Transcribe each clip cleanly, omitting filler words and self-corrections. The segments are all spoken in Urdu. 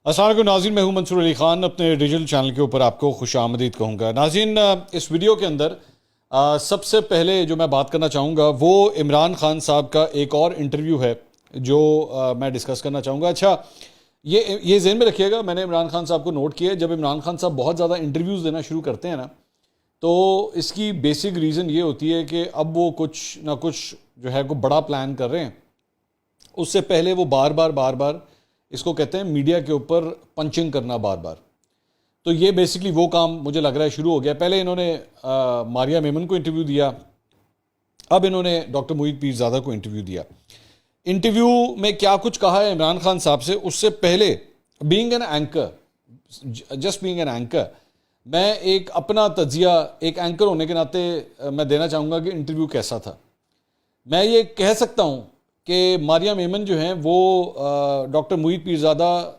السلام علیکم ناظرین، میں ہوں منصور علی خان، اپنے ڈیجیٹل چینل کے اوپر آپ کو خوش آمدید کہوں گا۔ ناظرین، اس ویڈیو کے اندر سب سے پہلے جو میں بات کرنا چاہوں گا وہ عمران خان صاحب کا ایک اور انٹرویو ہے جو میں ڈسکس کرنا چاہوں گا۔ اچھا، یہ ذہن میں رکھیے گا، میں نے عمران خان صاحب کو نوٹ کیا ہے، جب عمران خان صاحب بہت زیادہ انٹرویوز دینا شروع کرتے ہیں نا، تو اس کی بیسک ریزن یہ ہوتی ہے کہ اب وہ کچھ نہ کچھ جو ہے کوئی بڑا پلان کر رہے ہیں۔ اس سے پہلے وہ بار بار اس کو کہتے ہیں میڈیا کے اوپر پنچنگ کرنا بار بار۔ تو یہ بیسکلی وہ کام مجھے لگ رہا ہے شروع ہو گیا۔ پہلے انہوں نے ماریہ میمن کو انٹرویو دیا، اب انہوں نے ڈاکٹر محیط پیرزادہ کو انٹرویو دیا۔ انٹرویو میں کیا کچھ کہا ہے عمران خان صاحب سے، اس سے پہلے بینگ این اینکر میں ایک اپنا تجزیہ ایک اینکر ہونے کے ناطے میں دینا چاہوں گا کہ انٹرویو کیسا تھا۔ میں یہ کہہ سکتا ہوں کہ ماریہ میمن جو ہیں وہ ڈاکٹر محیط پیرزادہ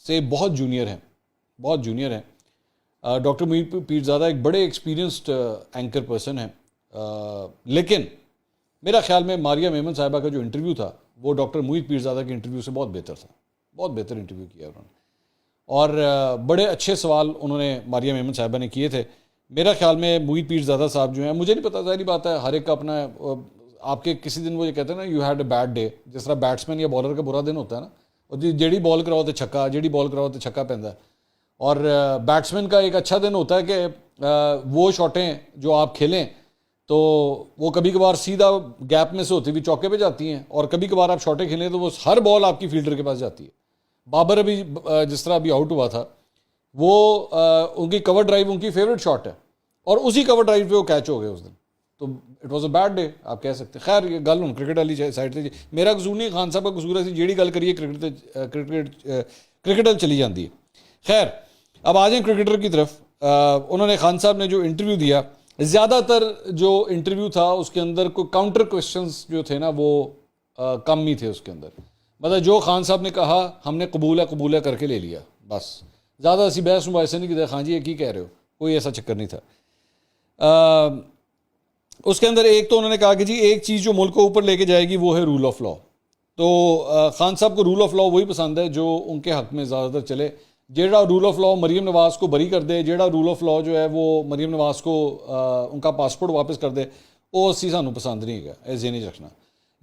سے بہت جونیئر ہیں۔ ڈاکٹر محیط پیرزادہ ایک بڑے ایکسپیرینسڈ اینکر پرسن ہیں، لیکن میرا خیال میں ماریہ میمن صاحبہ کا جو انٹرویو تھا وہ ڈاکٹر محیط پیرزادہ کے انٹرویو سے بہت بہتر تھا۔ بہت بہتر انٹرویو کیا انہوں نے، اور بڑے اچھے سوال انہوں نے ماریہ میمن صاحبہ نے کیے تھے۔ میرا خیال میں محیط پیرزادہ صاحب جو ہیں، مجھے نہیں پتا، ظاہری بات ہے ہر ایک کا اپنا، آپ کے کسی دن وہ یہ کہتے ہیں نا you had a bad day, جس طرح بیٹسمین یا بالر کا برا دن ہوتا ہے نا، اور جیڑی بال کراؤ تو چھکا، جیڑی بال کراؤ تو چھکا پیندا ہے۔ اور بیٹسمین کا ایک اچھا دن ہوتا ہے کہ وہ شاٹیں جو آپ کھیلیں تو وہ کبھی کبھار سیدھا گیپ میں سے ہوتی ہوئی چوکے پہ جاتی ہیں، اور کبھی کبھار آپ شاٹیں کھیلیں تو وہ ہر بال آپ کی فیلڈر کے پاس جاتی ہے۔ بابر ابھی جس طرح ابھی آؤٹ ہوا تھا، وہ ان کی کور ڈرائیو ان کی فیوریٹ شاٹ ہے، اور اسی کور ڈرائیو پہ وہ کیچ ہو گئے اس دن، تو it was a bad day آپ کہہ سکتے ہیں۔ خیر، یہ گل ہوں کرکٹ والی سائڈ سے میرا قصور نہیں، خان صاحب کا قصور ہے، جیڑی گل کریے کرکٹ چلی جاتی ہے۔ خیر، اب آ جائیں کرکٹر کی طرف۔ انہوں نے خان صاحب نے جو انٹرویو دیا، زیادہ تر جو انٹرویو تھا اس کے اندر کوئی کاؤنٹر کویشچنز جو تھے نا وہ کم ہی تھے اس کے اندر، مطلب جو خان صاحب نے کہا ہم نے قبول ہے کر کے لے لیا، بس زیادہ اسی بحث مباحثے نہیں کی، خان جی یہ کی کہہ رہے ہو، کوئی ایسا چکر نہیں تھا۔ اس کے اندر ایک تو انہوں نے کہا کہ جی ایک چیز جو ملک کو اوپر لے کے جائے گی وہ ہے رول آف لا۔ تو خان صاحب کو رول آف لا وہی پسند ہے جو ان کے حق میں زیادہ تر چلے۔ جیڑا role of law Maryam Nawaz کو بری کر دے، جیڑا رول آف لا جو ہے وہ مریم نواز کو ان کا پاسپورٹ واپس کر دے، وہ اسی سانوں پسند نہیں ہے، ایسے ذہن نہیں رکھنا۔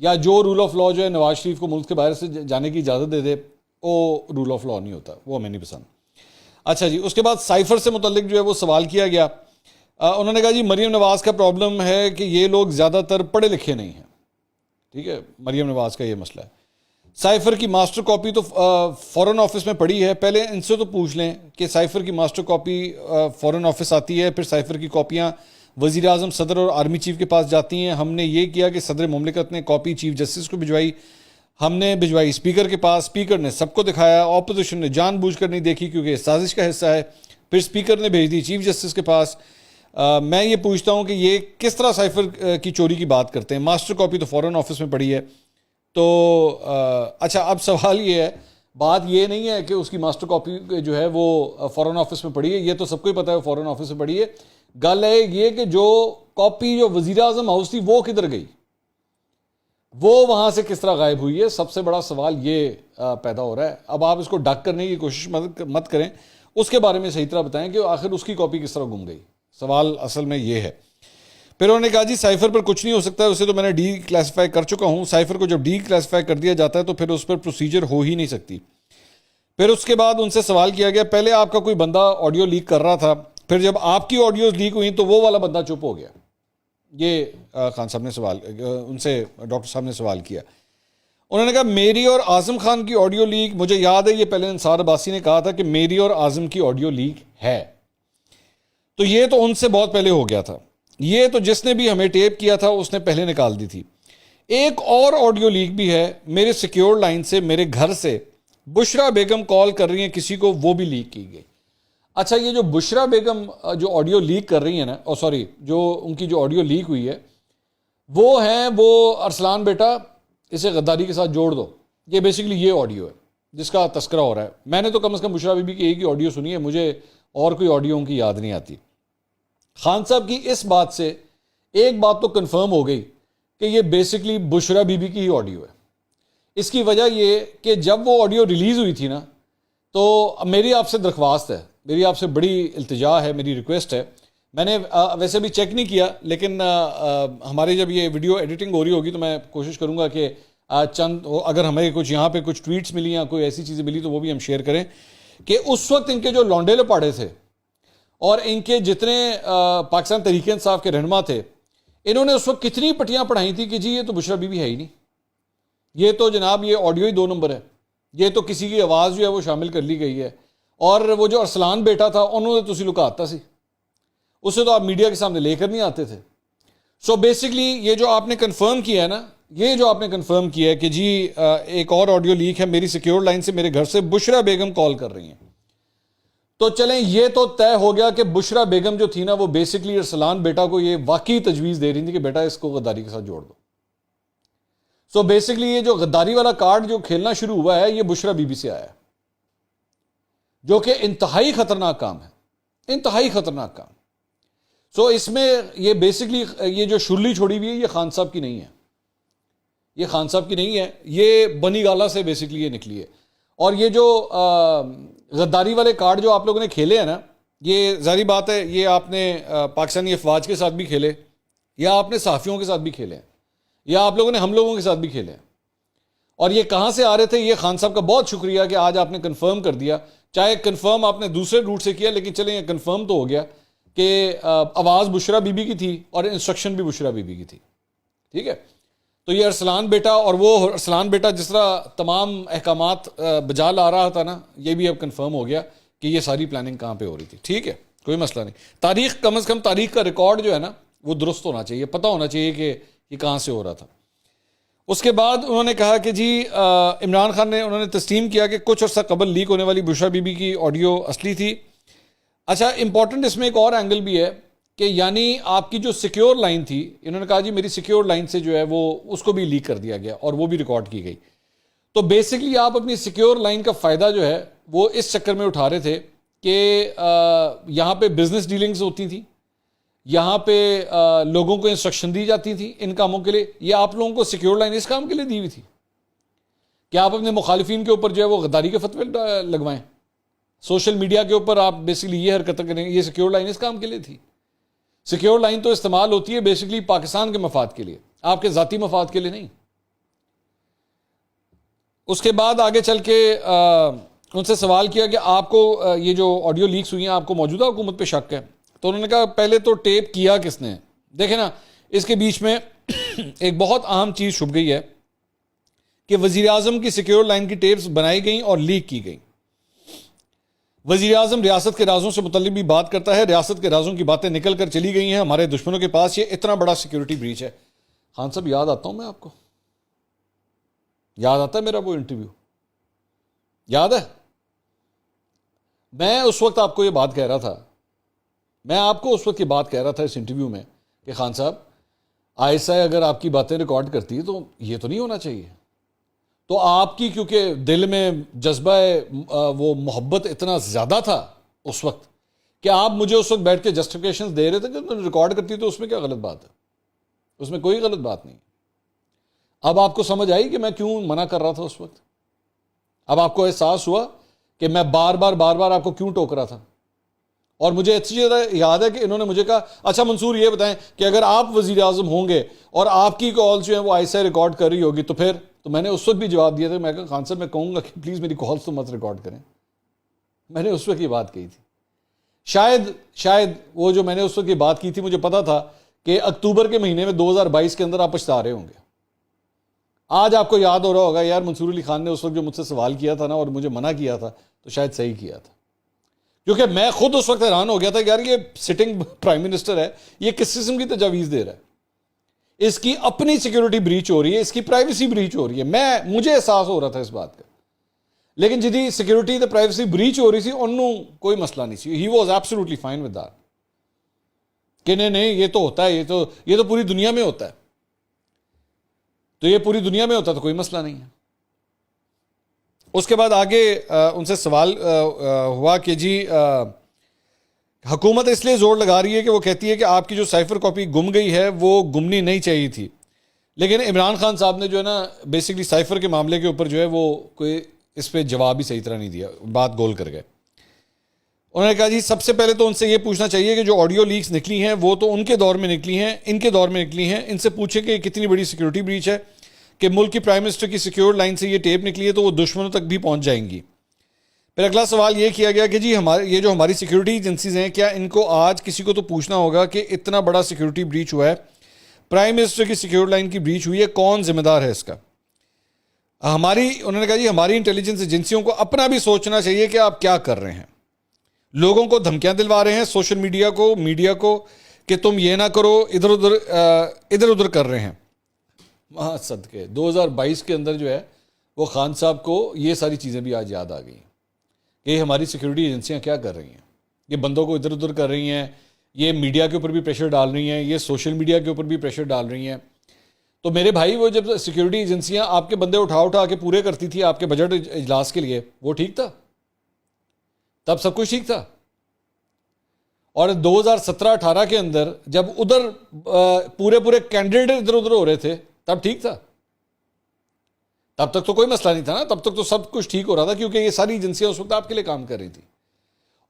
یا جو رول آف لا جو ہے نواز شریف کو ملک کے باہر سے جانے کی اجازت دے دے، وہ رول آف لا نہیں ہوتا، وہ ہمیں نہیں پسند۔ اچھا جی، اس کے بعد سائفر سے متعلق جو ہے وہ سوال کیا گیا۔ انہوں نے کہا جی مریم نواز کا پرابلم ہے کہ یہ لوگ زیادہ تر پڑھے لکھے نہیں ہیں، ٹھیک ہے، مریم نواز کا یہ مسئلہ ہے۔ سائفر کی ماسٹر کاپی تو فورن آفس میں پڑی ہے، پہلے ان سے تو پوچھ لیں کہ سائفر کی ماسٹر کاپی فورن آفس آتی ہے، پھر سائفر کی کاپیاں وزیر اعظم، صدر اور آرمی چیف کے پاس جاتی ہیں۔ ہم نے یہ کیا کہ صدر مملکت نے کاپی چیف جسٹس کو بھجوائی، ہم نے بھجوائی اسپیکر کے پاس، اسپیکر نے سب کو دکھایا، اپوزیشن نے جان بوجھ کر نہیں دیکھی کیونکہ یہ سازش کا حصہ ہے، پھر اسپیکر نے بھیج دی چیف جسٹس کے پاس۔ میں یہ پوچھتا ہوں کہ یہ کس طرح سائفر کی چوری کی بات کرتے ہیں؟ ماسٹر کاپی تو فورن آفس میں پڑی ہے۔ تو اچھا، اب سوال یہ ہے، بات یہ نہیں ہے کہ اس کی ماسٹر کاپی جو ہے وہ فورن آفس میں پڑی ہے، یہ تو سب کو ہی پتا ہے فورن آفس میں پڑی ہے۔ گل ہے یہ کہ جو کاپی جو وزیر اعظم ہاؤس تھی وہ کدھر گئی، وہ وہاں سے کس طرح غائب ہوئی ہے، سب سے بڑا سوال یہ پیدا ہو رہا ہے۔ اب آپ اس کو ڈھک کرنے کی کوشش مت کریں، اس کے بارے میں صحیح طرح بتائیں کہ آخر اس کی کاپی کس طرح گم گئی، سوال اصل میں یہ ہے۔ پھر انہوں نے کہا جی سائفر پر کچھ نہیں ہو سکتا ہے، اسے تو میں نے ڈی کلاسیفائی کر چکا ہوں، سائفر کو جب ڈی کلاسیفائی کر دیا جاتا ہے تو پھر اس پر پروسیجر ہو ہی نہیں سکتی۔ پھر اس کے بعد ان سے سوال کیا گیا، پہلے آپ کا کوئی بندہ آڈیو لیک کر رہا تھا، پھر جب آپ کی آڈیوز لیک ہوئی تو وہ والا بندہ چپ ہو گیا۔ یہ خان صاحب نے ان سے ڈاکٹر صاحب نے سوال کیا۔ انہوں نے کہا میری اور اعظم خان کی آڈیو لیک، مجھے یاد ہے یہ پہلے انصار عباسی نے کہا تھا کہ میری اور اعظم کی آڈیو لیک ہے، تو یہ تو ان سے بہت پہلے ہو گیا تھا، یہ تو جس نے بھی ہمیں ٹیپ کیا تھا اس نے پہلے نکال دی تھی۔ ایک اور آڈیو لیک بھی ہے میرے سیکیور لائن سے، میرے گھر سے بشرا بیگم کال کر رہی ہیں کسی کو، وہ بھی لیک کی گئی۔ اچھا، یہ جو بشرا بیگم جو آڈیو لیک کر رہی ہیں نا، سوری، جو ان کی جو آڈیو لیک ہوئی ہے وہ ہیں وہ ارسلان بیٹا اسے غداری کے ساتھ جوڑ دو، یہ بیسیکلی یہ آڈیو ہے جس کا تذکرہ ہو رہا ہے۔ میں نے تو کم از کم بشرا بی بی کی ایک ہی آڈیو سنی ہے، مجھے اور کوئی آڈیو ان کی یاد نہیں آتی۔ خان صاحب کی اس بات سے ایک بات تو کنفرم ہو گئی کہ یہ بیسکلی بشرا بی بی کی ہی آڈیو ہے۔ اس کی وجہ یہ کہ جب وہ آڈیو ریلیز ہوئی تھی نا، تو میری آپ سے درخواست ہے، میری آپ سے بڑی التجا ہے، میری ریکویسٹ ہے. میں نے ویسے بھی چیک نہیں کیا، لیکن ہماری جب یہ ویڈیو ایڈیٹنگ ہو رہی ہوگی تو میں کوشش کروں گا کہ چند اگر ہمیں کچھ یہاں پہ کچھ ٹویٹس ملی یا کوئی ایسی چیزیں ملی تو وہ بھی ہم شیئر کریں کہ اس وقت ان کے جو لونڈے لپاڑے تھے اور ان کے جتنے پاکستان تحریک انصاف کے رہنما تھے، انہوں نے اس وقت کتنی پٹیاں پڑھائی تھی کہ جی یہ تو بشرا بی بی ہے ہی نہیں، یہ تو جناب یہ آڈیو ہی 2 نمبر ہے، یہ تو کسی کی آواز جو ہے وہ شامل کر لی گئی ہے، اور وہ جو ارسلان بیٹا تھا انہوں نے تسی لکاتا سی، اسے تو آپ میڈیا کے سامنے لے کر نہیں آتے تھے. سو بیسکلی یہ جو آپ نے کنفرم کیا ہے نا، یہ جو آپ نے کنفرم کیا ہے کہ جی ایک اور آڈیو لیک ہے، میری سیکیور لائن سے میرے گھر سے بشرا بیگم کال کر رہی ہیں. تو چلیں یہ تو طے ہو گیا کہ بشرا بیگم جو تھی نا وہ بیسکلی ارسلان بیٹا کو یہ واقعی تجویز دے رہی تھی کہ بیٹا اس کو غداری کے ساتھ جوڑ دو. سو بیسکلی یہ جو غداری والا کارڈ جو کھیلنا شروع ہوا ہے یہ بشرا بی بی سے آیا ہے، جو کہ انتہائی خطرناک کام ہے، انتہائی خطرناک کام. سو اس میں یہ بیسکلی یہ جو شرلی چھوڑی ہوئی ہے یہ خان صاحب کی نہیں ہے، یہ خان صاحب کی نہیں ہے، یہ بنی گالا سے بیسکلی یہ نکلی ہے. اور یہ جو غداری والے کارڈ جو آپ لوگوں نے کھیلے ہیں نا، یہ ظاہری بات ہے یہ آپ نے پاکستانی افواج کے ساتھ بھی کھیلے، یا آپ نے صحافیوں کے ساتھ بھی کھیلے ہیں، یا آپ لوگوں نے ہم لوگوں کے ساتھ بھی کھیلے ہیں. اور یہ کہاں سے آ رہے تھے؟ یہ خان صاحب کا بہت شکریہ کہ آج آپ نے کنفرم کر دیا، چاہے کنفرم آپ نے دوسرے روٹ سے کیا لیکن چلیں یہ کنفرم تو ہو گیا کہ آواز بشرا بی بی کی تھی اور انسٹرکشن بھی بشرا بی بی کی تھی. ٹھیک ہے، تو یہ ارسلان بیٹا، اور وہ ارسلان بیٹا جس طرح تمام احکامات بجا لا رہا تھا نا، یہ بھی اب کنفرم ہو گیا کہ یہ ساری پلاننگ کہاں پہ ہو رہی تھی. ٹھیک ہے، کوئی مسئلہ نہیں. تاریخ کم از کم تاریخ کا ریکارڈ جو ہے نا وہ درست ہونا چاہیے، پتہ ہونا چاہیے کہ یہ کہاں سے ہو رہا تھا. اس کے بعد انہوں نے کہا کہ جی عمران خان نے انہوں نے تسلیم کیا کہ کچھ عرصہ قبل لیک ہونے والی بشرا بی بی کی آڈیو اصلی تھی. اچھا امپورٹنٹ اس میں ایک اور اینگل بھی ہے کہ یعنی آپ کی جو سیکیور لائن تھی، انہوں نے کہا جی میری سیکیور لائن سے جو ہے وہ اس کو بھی لیک کر دیا گیا اور وہ بھی ریکارڈ کی گئی. تو بیسکلی آپ اپنی سیکیور لائن کا فائدہ جو ہے وہ اس چکر میں اٹھا رہے تھے کہ یہاں پہ بزنس ڈیلنگز ہوتی تھیں، یہاں پہ لوگوں کو انسٹرکشن دی جاتی تھی ان کاموں کے لیے. یہ آپ لوگوں کو سیکیور لائن اس کام کے لیے دی ہوئی تھی کہ آپ اپنے مخالفین کے اوپر جو ہے وہ غداری کے فتوے لگوائیں، سوشل میڈیا کے اوپر آپ بیسکلی یہ حرکتیں کریں. یہ سیکیور لائن اس کام کے لیے تھی. سیکیور لائن تو استعمال ہوتی ہے بیسکلی پاکستان کے مفاد کے لیے، آپ کے ذاتی مفاد کے لیے نہیں. اس کے بعد آگے چل کے ان سے سوال کیا کہ آپ کو یہ جو آڈیو لیکس ہوئی ہیں آپ کو موجودہ حکومت پہ شک ہے؟ تو انہوں نے کہا پہلے تو ٹیپ کیا کس نے؟ دیکھیں نا اس کے بیچ میں ایک بہت اہم چیز چھپ گئی ہے کہ وزیر اعظم کی سیکیور لائن کی ٹیپس بنائی گئیں اور لیک کی گئیں. وزیر اعظم ریاست کے رازوں سے متعلق بھی بات کرتا ہے، ریاست کے رازوں کی باتیں نکل کر چلی گئی ہیں ہمارے دشمنوں کے پاس، یہ اتنا بڑا سیکیورٹی بریچ ہے. خان صاحب یاد آتا ہوں میں آپ کو، یاد آتا ہے میرا وہ انٹرویو؟ یاد ہے؟ میں اس وقت آپ کو یہ بات کہہ رہا تھا، میں آپ کو اس وقت یہ بات کہہ رہا تھا اس انٹرویو میں کہ خان صاحب آئی اگر آپ کی باتیں ریکارڈ کرتی ہے تو یہ تو نہیں ہونا چاہیے. تو آپ کی کیونکہ دل میں جذبہ وہ محبت اتنا زیادہ تھا اس وقت کہ آپ مجھے اس وقت بیٹھ کے جسٹیفیکیشن دے رہے تھے کہ ریکارڈ کرتی تو اس میں کیا غلط بات ہے؟ اس میں کوئی غلط بات نہیں. اب آپ کو سمجھ آئی کہ میں کیوں منع کر رہا تھا اس وقت؟ اب آپ کو احساس ہوا کہ میں بار بار آپ کو کیوں ٹوک رہا تھا؟ اور مجھے اچھی طرح یاد ہے کہ انہوں نے مجھے کہا اچھا منصور یہ بتائیں کہ اگر آپ وزیر اعظم ہوں گے اور آپ کی کالز جو ہیں وہ آئی ریکارڈ کر رہی ہوگی تو پھر؟ تو میں نے اس وقت بھی جواب دیا تھا، میں کہا خان صاحب میں کہوں گا کہ پلیز میری کالز تو مت ریکارڈ کریں. میں نے اس وقت یہ بات کہی تھی. شاید وہ جو میں نے اس وقت یہ بات کی تھی مجھے پتا تھا کہ اکتوبر کے مہینے میں 2022 کے اندر آپ پچھتا رہے ہوں گے. آج آپ کو یاد ہو رہا ہوگا یار منصور علی خان نے اس وقت جو مجھ سے سوال کیا تھا نا اور مجھے منع کیا تھا تو شاید صحیح کیا تھا، کیونکہ میں خود اس وقت حیران ہو گیا تھا کہ یار یہ سٹنگ پرائم منسٹر ہے، یہ کس قسم کی تجاویز دے رہا ہے، اس کی اپنی سیکیورٹی بریچ ہو رہی ہے، اس کی پرائیویسی بریچ ہو رہی ہے. مجھے احساس ہو رہا تھا اس بات کا، لیکن جدی سیکیورٹی تے پرائیویسی بریچ ہو رہی تھی انہوں کوئی مسئلہ نہیں سی. He was absolutely fine with that کہ نہیں یہ تو ہوتا ہے، یہ تو پوری دنیا میں ہوتا ہے، تو یہ پوری دنیا میں ہوتا تو کوئی مسئلہ نہیں ہے. اس کے بعد آگے ان سے سوال ہوا کہ جی حکومت اس لیے زور لگا رہی ہے کہ وہ کہتی ہے کہ آپ کی جو سائفر کاپی گم گئی ہے وہ گمنی نہیں چاہیے تھی، لیکن عمران خان صاحب نے جو ہے نا بیسکلی سائفر کے معاملے کے اوپر جو ہے وہ کوئی اس پہ جواب ہی صحیح طرح نہیں دیا, بات گول کر گئے. انہوں نے کہا جی سب سے پہلے تو ان سے یہ پوچھنا چاہیے کہ جو آڈیو لیکس نکلی ہیں وہ تو ان کے دور میں نکلی ہیں, ان کے دور میں نکلی ہیں, ان سے پوچھیں کہ کتنی بڑی سیکیورٹی بریچ ہے کہ ملک کی پرائم منسٹر کی سیکیور لائن سے یہ ٹیپ نکلی ہے تو وہ دشمنوں تک بھی پہنچ جائیں گی. پھر اگلا سوال یہ کیا گیا کہ جی یہ جو ہماری سیکیورٹی ایجنسیز ہیں, کیا ان کو آج کسی کو تو پوچھنا ہوگا کہ اتنا بڑا سیکیورٹی بریچ ہوا ہے, پرائم منسٹر کی سیکیور لائن کی بریچ ہوئی ہے, کون ذمہ دار ہے اس کا؟ انہوں نے کہا جی ہماری انٹیلیجنس ایجنسیوں کو اپنا بھی سوچنا چاہیے کہ آپ کیا کر رہے ہیں. لوگوں کو دھمکیاں دلوا رہے ہیں, سوشل میڈیا کو کہ تم یہ نہ کرو, ادھر ادھر کر رہے ہیں. وہاں صدقے 2022 کے اندر جو ہے وہ خان صاحب کو یہ ساری چیزیں بھی آج یاد آ گئی کہ یہ ہماری سیکیورٹی ایجنسیاں کیا کر رہی ہیں, یہ بندوں کو ادھر ادھر کر رہی ہیں, یہ میڈیا کے اوپر بھی پریشر ڈال رہی ہیں, یہ سوشل میڈیا کے اوپر بھی پریشر ڈال رہی ہیں. تو میرے بھائی وہ جب سیکیورٹی ایجنسیاں آپ کے بندے اٹھا کے پورے کرتی تھی آپ کے بجٹ اجلاس کے لیے, وہ ٹھیک تھا؟ تب سب کچھ ٹھیک تھا. اور 2017-18 کے اندر جب ادھر پورے کینڈیڈیٹ ادھر ادھر ہو رہے تھے تب ٹھیک تھا؟ تب تک تو کوئی مسئلہ نہیں تھا نا, تب تک تو سب کچھ ٹھیک ہو رہا تھا کیونکہ یہ ساری ایجنسیاں اس وقت آپ کے لیے کام کر رہی تھی.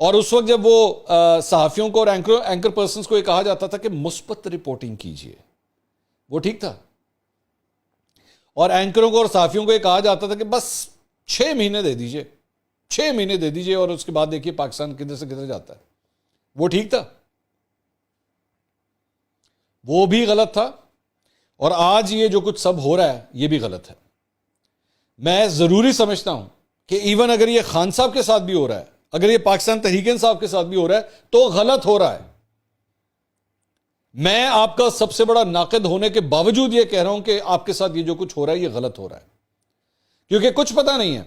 اور اس وقت جب وہ صحافیوں کو اور اینکر پرسنز کو یہ کہا جاتا تھا کہ مثبت رپورٹنگ کیجیے, وہ ٹھیک تھا. اور اینکروں کو اور صحافیوں کو یہ کہا جاتا تھا کہ بس 6 مہینے دے دیجئے, 6 مہینے دے دیجئے اور اس کے بعد دیکھیے پاکستان کدھر سے کدھر جاتا ہے. وہ ٹھیک تھا؟ وہ بھی غلط تھا. اور آج یہ جو کچھ سب ہو رہا ہے یہ بھی غلط ہے. میں ضروری سمجھتا ہوں کہ ایون اگر یہ خان صاحب کے ساتھ بھی ہو رہا ہے, اگر یہ پاکستان تحریک انصاف کے ساتھ بھی ہو رہا ہے تو غلط ہو رہا ہے. میں آپ کا سب سے بڑا ناقد ہونے کے باوجود یہ کہہ رہا ہوں کہ آپ کے ساتھ یہ جو کچھ ہو رہا ہے یہ غلط ہو رہا ہے, کیونکہ کچھ پتہ نہیں ہے.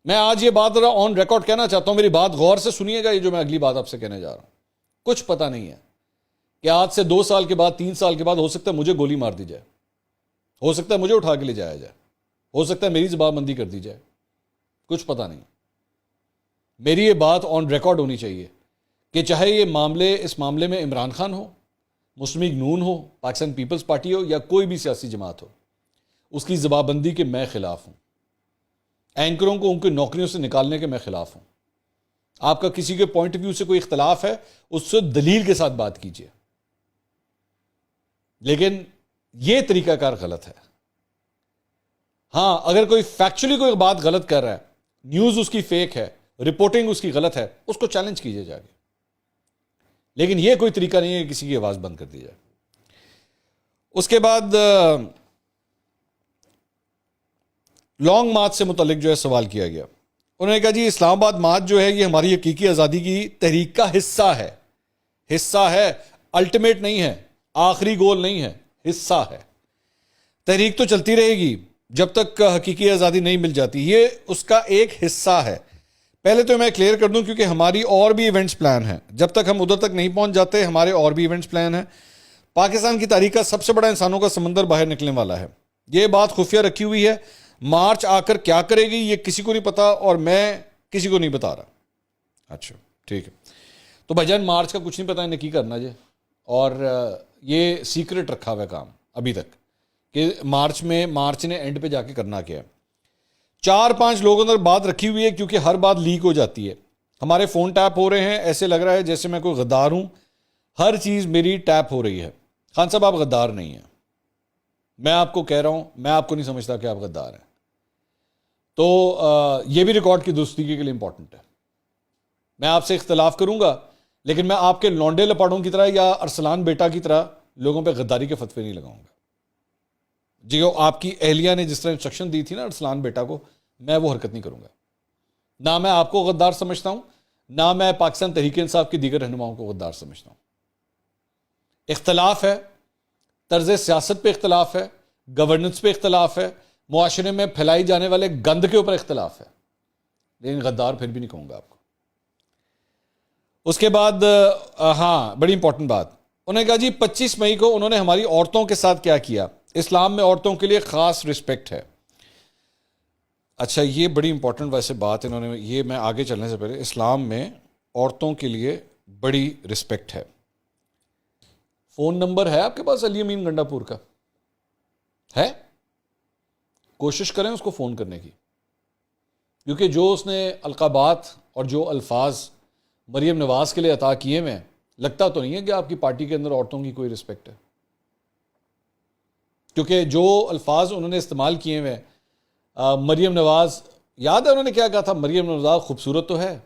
میں آج یہ بات آن ریکارڈ کہنا چاہتا ہوں, میری بات غور سے سنیے گا, یہ جو میں اگلی بات آپ سے کہنے جا رہا ہوں. کچھ پتہ نہیں ہے کہ آج سے 2 سال کے بعد 3 سال کے بعد ہو سکتا ہے مجھے گولی مار دی جائے, ہو سکتا ہے مجھے اٹھا کے لے جایا جائے, ہو سکتا ہے میری زبان بندی کر دی جائے. کچھ پتہ نہیں. میری یہ بات آن ریکارڈ ہونی چاہیے کہ چاہے یہ اس معاملے میں عمران خان ہو, مسلم لیگ نون ہو, پاکستان پیپلز پارٹی ہو یا کوئی بھی سیاسی جماعت ہو, اس کی زبان بندی کے میں خلاف ہوں. اینکروں کو ان کی نوکریوں سے نکالنے کے میں خلاف ہوں. آپ کا کسی کے پوائنٹ آف ویو سے کوئی اختلاف ہے اس سے دلیل کے ساتھ بات کیجیے, لیکن یہ طریقہ کار غلط ہے. ہاں اگر کوئی فیکچولی کوئی بات غلط کر رہا ہے, نیوز اس کی فیک ہے, رپورٹنگ اس کی غلط ہے, اس کو چیلنج کیجیے جا کے, لیکن یہ کوئی طریقہ نہیں ہے کہ کسی کی آواز بند کر دی جائے. اس کے بعد لانگ مارچ سے متعلق جو ہے سوال کیا گیا. انہوں نے کہا جی اسلام آباد مارچ جو ہے یہ ہماری حقیقی آزادی کی تحریک کا حصہ ہے, الٹیمیٹ نہیں ہے, آخری گول نہیں ہے, حصہ ہے. تحریک تو چلتی رہے گی جب تک حقیقی آزادی نہیں مل جاتی, یہ اس کا ایک حصہ ہے. پہلے تو میں کلیئر کر دوں کیونکہ ہماری اور بھی ایونٹس پلان ہیں, جب تک ہم ادھر تک نہیں پہنچ جاتے ہمارے اور بھی ایونٹس پلان ہیں. پاکستان کی تاریخ کا سب سے بڑا انسانوں کا سمندر باہر نکلنے والا ہے, یہ بات خفیہ رکھی ہوئی ہے. مارچ آ کر کیا کرے گی یہ کسی کو نہیں پتا اور میں کسی کو نہیں بتا رہا. اچھا ٹھیک ہے, تو بھائی جان مارچ کا کچھ نہیں پتا انہیں کی کرنا جی, اور یہ سیکرٹ رکھا ہوا ہے کام ابھی تک کہ مارچ نے اینڈ پہ جا کے کرنا کیا ہے. 4-5 لوگوں نے بات رکھی ہوئی ہے کیونکہ ہر بات لیک ہو جاتی ہے. ہمارے فون ٹیپ ہو رہے ہیں, ایسے لگ رہا ہے جیسے میں کوئی غدار ہوں, ہر چیز میری ٹیپ ہو رہی ہے. خان صاحب آپ غدار نہیں ہیں, میں آپ کو کہہ رہا ہوں, میں آپ کو نہیں سمجھتا کہ آپ غدار ہیں. تو یہ بھی ریکارڈ کی درستگی کے لیے امپورٹنٹ ہے. میں آپ سے اختلاف کروں گا لیکن میں آپ کے لونڈے لپاڑوں کی طرح یا ارسلان بیٹا کی طرح لوگوں پہ غداری کے فتوے نہیں لگاؤں گا. جی آپ کی اہلیہ نے جس طرح انسٹرکشن دی تھی نا ارسلان بیٹا کو, میں وہ حرکت نہیں کروں گا. نہ میں آپ کو غدار سمجھتا ہوں, نہ میں پاکستان تحریک انصاف کی دیگر رہنماؤں کو غدار سمجھتا ہوں. اختلاف ہے, طرز سیاست پہ اختلاف ہے, گورننس پہ اختلاف ہے, معاشرے میں پھیلائی جانے والے گند کے اوپر اختلاف ہے, لیکن غدار پھر بھی نہیں کہوں گا آپ کو. اس کے بعد ہاں بڑی امپورٹنٹ بات, انہوں نے کہا جی 25 مئی کو انہوں نے ہماری عورتوں کے ساتھ کیا کیا, اسلام میں عورتوں کے لیے خاص رسپیکٹ ہے. اچھا یہ بڑی امپورٹنٹ ویسے بات انہوں نے, یہ میں آگے چلنے سے پہلے, اسلام میں عورتوں کے لیے بڑی رسپیکٹ ہے. فون نمبر ہے آپ کے پاس علی امین گنڈا پور کا ہے؟ کوشش کریں اس کو فون کرنے کی. کیونکہ جو اس نے القابات اور جو الفاظ مریم نواز کے لیے عطا کیے ہوئے ہیں، لگتا تو نہیں ہے کہ آپ کی پارٹی کے اندر عورتوں کی کوئی رسپیکٹ ہے، کیونکہ جو الفاظ انہوں نے استعمال کیے ہوئے ہیں، مریم نواز، یاد ہے انہوں نے کیا کہا تھا؟ مریم نواز خوبصورت تو ہے،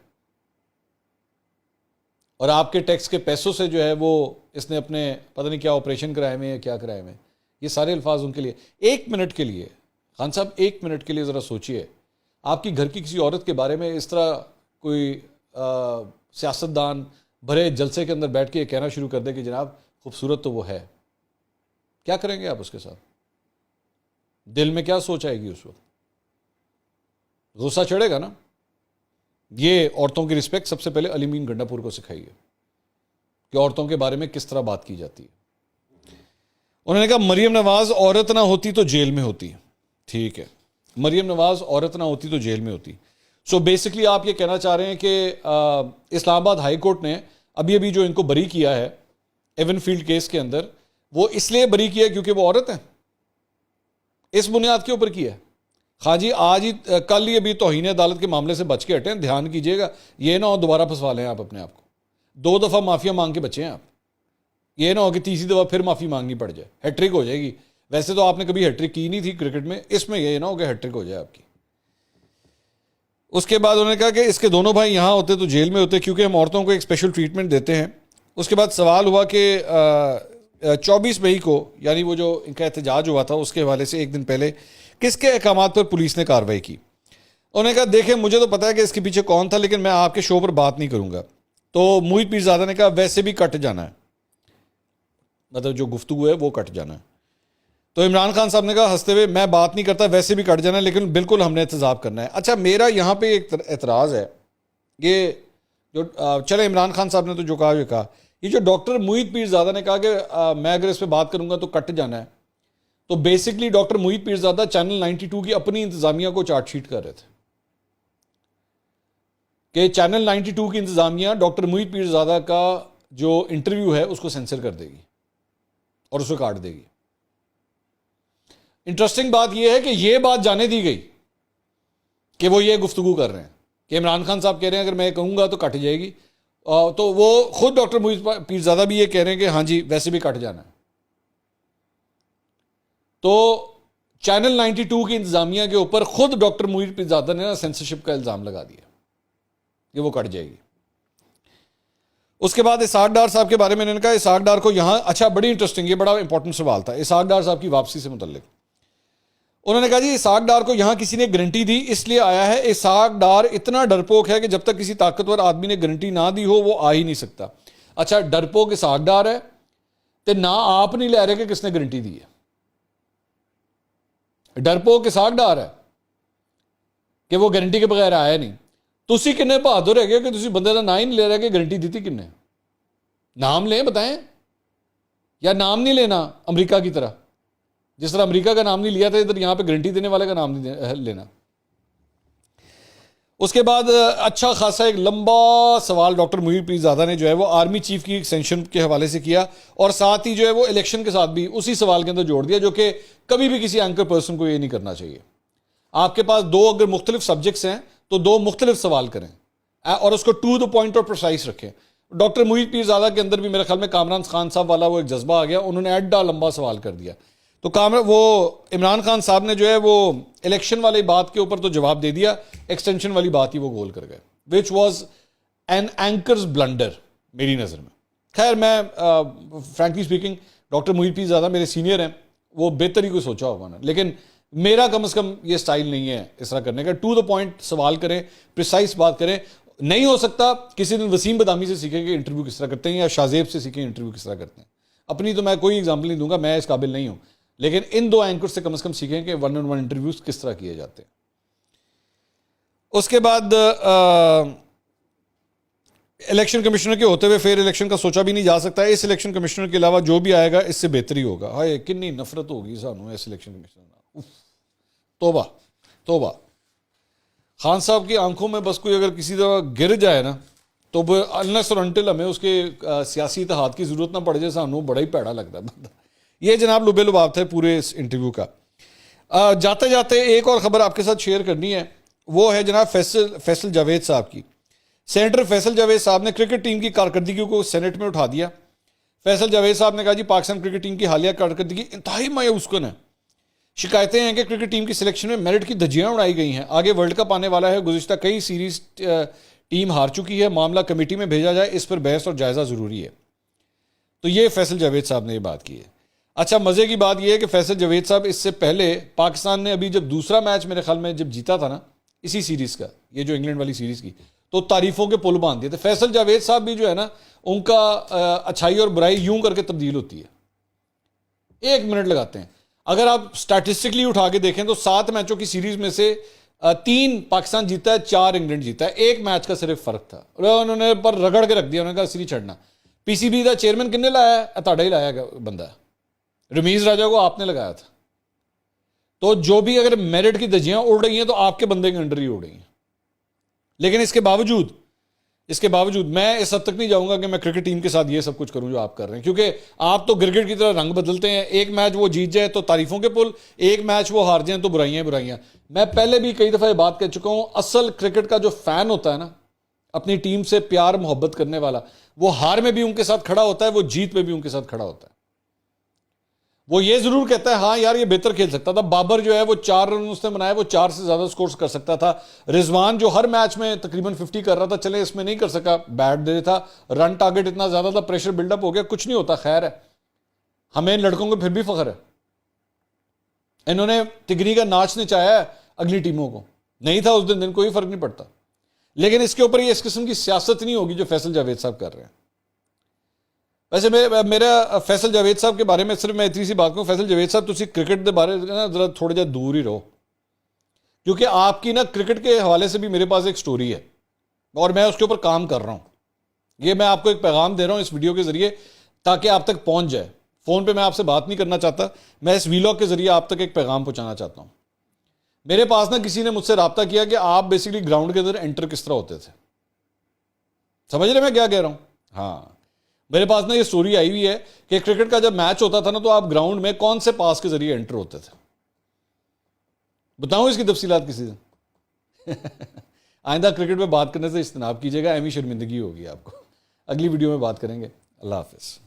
اور آپ کے ٹیکس کے پیسوں سے جو ہے وہ اس نے اپنے پتہ نہیں کیا آپریشن کرائے ہوئے ہیں یا کیا کرائے ہوئے ہیں. یہ سارے الفاظ ان کے لیے. ایک منٹ کے لیے خان صاحب، ایک منٹ کے لیے ذرا سوچئے، آپ کی گھر کی کسی عورت کے بارے میں اس طرح کوئی سیاستدان بھرے جلسے کے اندر بیٹھ کے یہ کہنا شروع کر دے کہ جناب خوبصورت تو وہ ہے، کیا کریں گے آپ اس کے ساتھ؟ دل میں کیا سوچ آئے گی اس وقت؟ غصہ چڑھے گا نا. یہ عورتوں کی رسپیکٹ سب سے پہلے علی مین گنڈا پور کو سکھائی ہے کہ عورتوں کے بارے میں کس طرح بات کی جاتی ہے. انہوں نے کہا مریم نواز عورت نہ ہوتی تو جیل میں ہوتی. ٹھیک ہے، مریم نواز عورت نہ ہوتی تو جیل میں ہوتی. سو بیسکلی آپ یہ کہنا چاہ رہے ہیں کہ اسلام آباد ہائی کورٹ نے ابھی جو ان کو بری کیا ہے ایون فیلڈ کیس کے اندر، وہ اس لیے بری کیا کیونکہ وہ عورت ہے، اس بنیاد کے اوپر کیا ہے. خواہ جی آج ہی کل ہی ابھی توہین عدالت کے معاملے سے بچ کے ہٹیں، دھیان کیجئے گا، یہ نہ ہو دوبارہ پھنسوا لیں آپ اپنے آپ کو. 2 دفعہ معافیا مانگ کے بچے ہیں آپ، یہ نہ ہو کہ تیسری دفعہ پھر معافی مانگنی پڑ جائے، ہیٹرک ہو جائے گی. ویسے تو آپ نے کبھی ہیٹرک کی نہیں تھی کرکٹ میں، اس میں یہ نہ ہو کہ ہیٹرک ہو جائے آپ کی. اس کے بعد انہوں نے کہا کہ اس کے دونوں بھائی یہاں ہوتے تو جیل میں ہوتے کیونکہ ہم عورتوں کو ایک اسپیشل ٹریٹمنٹ دیتے ہیں. اس کے بعد سوال ہوا کہ 24 مئی کو، یعنی وہ جو ان کا احتجاج ہوا تھا اس کے حوالے سے ایک دن پہلے، کس کے احکامات پر پولیس نے کارروائی کی؟ انہوں نے کہا دیکھیں مجھے تو پتا ہے کہ اس کے پیچھے کون تھا، لیکن میں آپ کے شو پر بات نہیں کروں گا. تو محیط پیرزادہ نے کہا ویسے بھی کٹ جانا ہے، مطلب جو گفتگو ہے وہ کٹ جانا ہے. تو عمران خان صاحب نے کہا ہنستے ہوئے میں بات نہیں کرتا، ویسے بھی کٹ جانا ہے، لیکن بالکل ہم نے احتجاج کرنا ہے. اچھا میرا یہاں پہ ایک اعتراض ہے، یہ جو چلے عمران خان صاحب نے تو جو کہا یہ کہا، یہ جو ڈاکٹر محیط پیرزادہ نے کہا کہ میں اگر اس پہ بات کروں گا تو کٹ جانا ہے، تو بیسکلی ڈاکٹر محیط پیرزادہ چینل 92 کی اپنی انتظامیہ کو چارٹ شیٹ کر رہے تھے کہ چینل 92 کی انتظامیہ ڈاکٹر محیط پیرزادہ کا جو انٹرویو ہے اس کو سینسر کر دے گی اور اس کو کاٹ دے گی. انٹرسٹنگ بات یہ ہے کہ یہ بات جانے دی گئی کہ وہ یہ گفتگو کر رہے ہیں کہ عمران خان صاحب کہہ رہے ہیں اگر میں کہوں گا تو کٹ جائے گی، تو وہ خود ڈاکٹر محیط پیرزادہ بھی یہ کہہ رہے ہیں کہ ہاں جی ویسے بھی کٹ جانا ہے. تو چینل 92 کی انتظامیہ کے اوپر خود ڈاکٹر محیط پیرزادہ نے سینسرشپ کا الزام لگا دیا کہ وہ کٹ جائے گی. اس کے بعد اسحاق ڈار صاحب کے بارے میں انہوں نے کہا اسحاق ڈار کو یہاں، اچھا بڑی انٹرسٹنگ، یہ بڑا امپورٹنٹ سوال تھا اسحاق ڈار صاحب کی واپسی سے متعلق. انہوں نے کہا جی اسحاق ڈار کو یہاں کسی نے گارنٹی دی اس لیے آیا ہے. اسحاق ڈار اتنا ڈرپوک ہے کہ جب تک کسی طاقتور آدمی نے گارنٹی نہ دی ہو وہ آ ہی نہیں سکتا. اچھا ڈرپوک اسحاق ڈار ہے تو نہ آپ نہیں لے رہے کہ کس نے گارنٹی دی ہے. ڈرپوک اسحاق ڈار ہے کہ وہ گارنٹی کے بغیر آیا نہیں. تسی کنے بہادر ہے کہ تسی بندے کا نام ہی نہیں لے رہے کہ گارنٹی دی تھی کنے؟ نام لیں بتائیں، یا نام نہیں لینا امریکہ کی طرح، جس طرح امریکہ کا نام نہیں لیا تھا ادھر یہاں پہ گارنٹی دینے والے کا نام نہیں لینا. اس کے بعد اچھا خاصا ایک لمبا سوال ڈاکٹر محیط پیرزادہ نے جو ہے وہ آرمی چیف کی ایکسٹینشن کے حوالے سے کیا، اور ساتھ ہی جو ہے وہ الیکشن کے ساتھ بھی اسی سوال کے اندر جوڑ دیا، جو کہ کبھی بھی کسی اینکر پرسن کو یہ نہیں کرنا چاہیے. آپ کے پاس 2 اگر مختلف سبجیکٹس ہیں تو 2 مختلف سوال کریں اور اس کو ٹو دا پوائنٹ اور پرسائز رکھیں. ڈاکٹر محیط پیرزادہ کے اندر بھی میرے خیال میں کامران خان صاحب والا وہ ایک جذبہ آ گیا، انہوں نے ایڈا لمبا سوال کر دیا. تو وہ عمران خان صاحب نے جو ہے وہ الیکشن والی بات کے اوپر تو جواب دے دیا، ایکسٹینشن والی بات ہی وہ گول کر گئے، which was an anchors blunder میری نظر میں. خیر میں فرینکلی اسپیکنگ ڈاکٹر محیط پیرزادہ میرے سینئر ہیں، وہ بہتر ہی کوئی سوچا ہوگا نا، لیکن میرا کم از کم یہ سٹائل نہیں ہے اس طرح کرنے کا. ٹو دا پوائنٹ سوال کریں، پریسائز بات کریں. نہیں ہو سکتا کسی دن وسیم بدامی سے سیکھیں کہ انٹرویو کس طرح کرتے ہیں، یا شاہزیب سے سیکھیں انٹرویو کس طرح کرتے ہیں. اپنی تو میں کوئی ایگزامپل نہیں دوں گا، میں اس قابل نہیں ہوں، لیکن ان 2 اینکر سے کم از کم سیکھیں کہ 1-on-1 انٹرویوز کس طرح کیے جاتے ہیں. اس کے بعد الیکشن کمشنر کے ہوتے ہوئے پھر الیکشن کا سوچا بھی نہیں جا سکتا. اس الیکشن کمشنر کے علاوہ جو بھی آئے گا اس سے بہتر ہی ہوگا. ہائے کنی نفرت ہوگی سانوں اس الیکشن کمشنر. توبہ توبہ. خان صاحب کی آنکھوں میں بس کوئی اگر کسی طرح گر جائے نا تو انلیس اور انٹل ہمیں اس کے سیاسی اتحاد کی ضرورت نہ پڑ جائے، سانوں بڑا ہی پیڑا لگتا ہے بندہ. یہ جناب لبے لباب تھے پورے اس انٹرویو کا. جاتے جاتے ایک اور خبر آپ کے ساتھ شیئر کرنی ہے وہ ہے جناب فیصل جاوید صاحب کی. سینیٹر فیصل جاوید صاحب نے کرکٹ ٹیم کی کارکردگی کو سینٹ میں اٹھا دیا. فیصل جاوید صاحب نے کہا جی پاکستان کرکٹ ٹیم کی حالیہ کارکردگی انتہائی مایوس کن ہے. شکایتیں ہیں کہ کرکٹ ٹیم کی سلیکشن میں میرٹ کی دھجیاں اڑائی گئی ہیں. آگے ورلڈ کپ آنے والا ہے, گزشتہ کئی سیریز ٹیم ہار چکی ہے, معاملہ کمیٹی میں بھیجا جائے, اس پر بحث اور جائزہ ضروری ہے. تو یہ فیصل جاوید صاحب نے یہ بات کی ہے. اچھا مزے کی بات یہ ہے کہ فیصل جاوید صاحب اس سے پہلے پاکستان نے ابھی جب دوسرا میچ میرے خیال میں جب جیتا تھا نا اسی سیریز کا, یہ جو انگلینڈ والی سیریز کی, تو تعریفوں کے پل باندھ دیے تھے. فیصل جاوید صاحب بھی جو ہے نا ان کا اچھائی اور برائی یوں کر کے تبدیل ہوتی ہے. 1 منٹ لگاتے ہیں, اگر آپ سٹیٹسٹکلی اٹھا کے دیکھیں تو 7 میچوں کی سیریز میں سے 3 پاکستان جیتا ہے, 4 انگلینڈ جیتا ہے. 1 میچ کا صرف فرق تھا, انہوں نے پر رگڑ کے رکھ دیا, انہوں نے کہا سری چھڑنا. پی سی بی کا چیئرمین کن نے لایا ہے؟ تاڑا ہی لایا بندہ, رمیز راجہ کو آپ نے لگایا تھا. تو جو بھی اگر میرٹ کی دھجیاں اڑ رہی ہیں تو آپ کے بندے کے انڈر ہی اڑ رہی ہیں. لیکن اس کے باوجود میں اس حد تک نہیں جاؤں گا کہ میں کرکٹ ٹیم کے ساتھ یہ سب کچھ کروں جو آپ کر رہے ہیں, کیونکہ آپ تو کرکٹ کی طرح رنگ بدلتے ہیں. 1 میچ وہ جیت جائے تو تعریفوں کے پل, 1 میچ وہ ہار جائیں تو برائیاں. میں پہلے بھی کئی دفعہ یہ بات کہہ چکا ہوں, اصل کرکٹ کا جو فین ہوتا ہے نا, اپنی ٹیم سے پیار محبت کرنے والا, وہ ہار میں بھی ان کے ساتھ کھڑا ہوتا ہے, وہ جیت میں بھی ان کے ساتھ کھڑا ہوتا ہے. وہ یہ ضرور کہتا ہے ہاں یار یہ بہتر کھیل سکتا تھا. بابر جو ہے وہ 4 رن اس نے بنائے, وہ 4 سے زیادہ سکورز کر سکتا تھا. رضوان جو ہر میچ میں تقریباً 50 کر رہا تھا, چلے اس میں نہیں کر سکا, بیٹ دے تھا, رن ٹارگٹ اتنا زیادہ تھا, پریشر بلڈ اپ ہو گیا, کچھ نہیں ہوتا, خیر ہے. ہمیں لڑکوں کو پھر بھی فخر ہے, انہوں نے تگری کا ناچ نچایا ہے اگلی ٹیموں کو. نہیں تھا اس دن کوئی فرق نہیں پڑتا. لیکن اس کے اوپر یہ اس قسم کی سیاست نہیں ہوگی جو فیصل جاوید صاحب کر رہے ہیں. ویسے میرا فیصل جاوید صاحب کے بارے میں صرف میں اتنی سی بات کروں, فیصل جاوید صاحب تسی کرکٹ کے بارے میں ذرا تھوڑے جا دور ہی رہو, کیونکہ آپ کی نا کرکٹ کے حوالے سے بھی میرے پاس ایک سٹوری ہے اور میں اس کے اوپر کام کر رہا ہوں. یہ میں آپ کو ایک پیغام دے رہا ہوں اس ویڈیو کے ذریعے تاکہ آپ تک پہنچ جائے. فون پہ میں آپ سے بات نہیں کرنا چاہتا, میں اس ویلاگ کے ذریعے آپ تک ایک پیغام پہنچانا چاہتا ہوں. میرے پاس نا کسی نے مجھ سے رابطہ کیا کہ آپ بیسیکلی گراؤنڈ کے اندر انٹر کس طرح ہوتے تھے. سمجھ رہے میں کیا کہہ رہا ہوں؟ ہاں, میرے پاس نا یہ سٹوری آئی ہوئی ہے کہ کرکٹ کا جب میچ ہوتا تھا نا تو آپ گراؤنڈ میں کون سے پاس کے ذریعے انٹر ہوتے تھے. بتاؤں اس کی تفصیلات کسی دن؟ آئندہ کرکٹ میں بات کرنے سے اجتناب کیجیے گا, اہمی شرمندگی ہوگی آپ کو. اگلی ویڈیو میں بات کریں گے. اللہ حافظ.